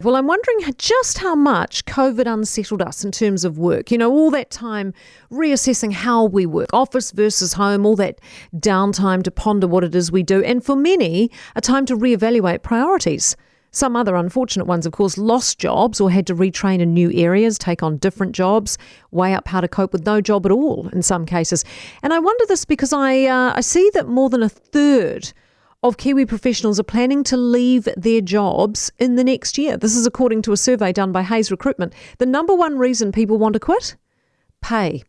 Well, I'm wondering just how much COVID unsettled us in terms of work. All that time reassessing how we work, office versus home, all that downtime to ponder what it is we do. And for many, a time to reevaluate priorities. Some other unfortunate ones, of course, lost jobs or had to retrain in new areas, take on different jobs, weigh up how to cope with no job at all in some cases. And I wonder this because I see that more than a third of Kiwi professionals are planning to leave their jobs in the next year. This is according to a survey done by Hayes Recruitment. The number one reason people want to quit? Pay.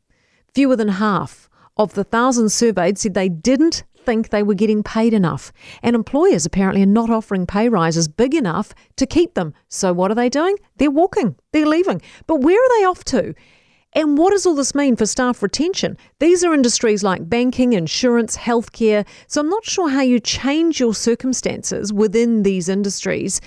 Fewer than half of the 1,000 surveyed said they didn't think they were getting paid enough. And employers apparently are not offering pay rises big enough to keep them. So what are they doing? They're walking. They're leaving. But where are they off to? And what does all this mean for staff retention? These are industries like banking, insurance, healthcare. So I'm not sure how you change your circumstances within these industries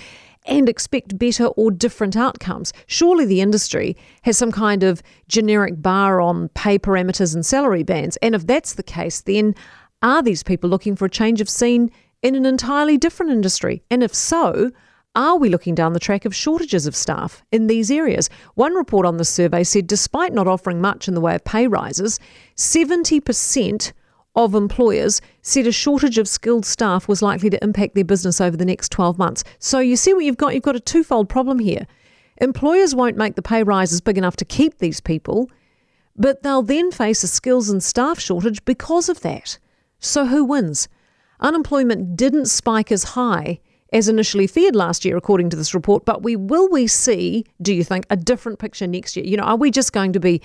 and expect better or different outcomes. Surely the industry has some kind of generic bar on pay parameters and salary bands. And if that's the case, then are these people looking for a change of scene in an entirely different industry? And if so, are we looking down the track of shortages of staff in these areas? One report on the survey said despite not offering much in the way of pay rises, 70% of employers said a shortage of skilled staff was likely to impact their business over the next 12 months. So you see what you've got? You've got a twofold problem here. Employers won't make the pay rises big enough to keep these people, but they'll then face a skills and staff shortage because of that. So who wins? Unemployment didn't spike as high as initially feared last year, according to this report. But will we see, do you think, a different picture next year? Are we just going to be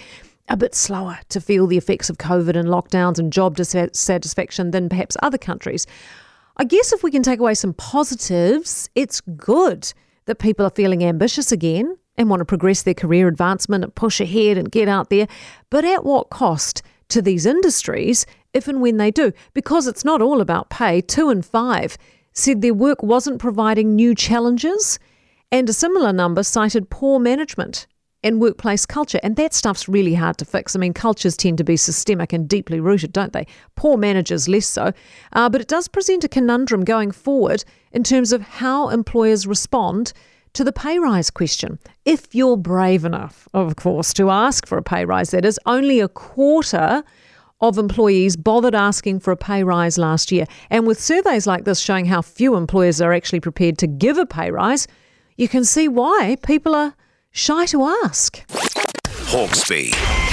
a bit slower to feel the effects of COVID and lockdowns and job dissatisfaction than perhaps other countries? I guess if we can take away some positives, it's good that people are feeling ambitious again and want to progress their career advancement and push ahead and get out there. But at what cost to these industries if and when they do? Because it's not all about pay. 2 in 5 said their work wasn't providing new challenges, and a similar number cited poor management and workplace culture. And that stuff's really hard to fix. I mean, cultures tend to be systemic and deeply rooted, don't they? Poor managers less so. But it does present a conundrum going forward in terms of how employers respond to the pay rise question. If you're brave enough, of course, to ask for a pay rise, that is, only a quarter of employees bothered asking for a pay rise last year. And with surveys like this showing how few employers are actually prepared to give a pay rise, you can see why people are shy to ask. Hawkesby.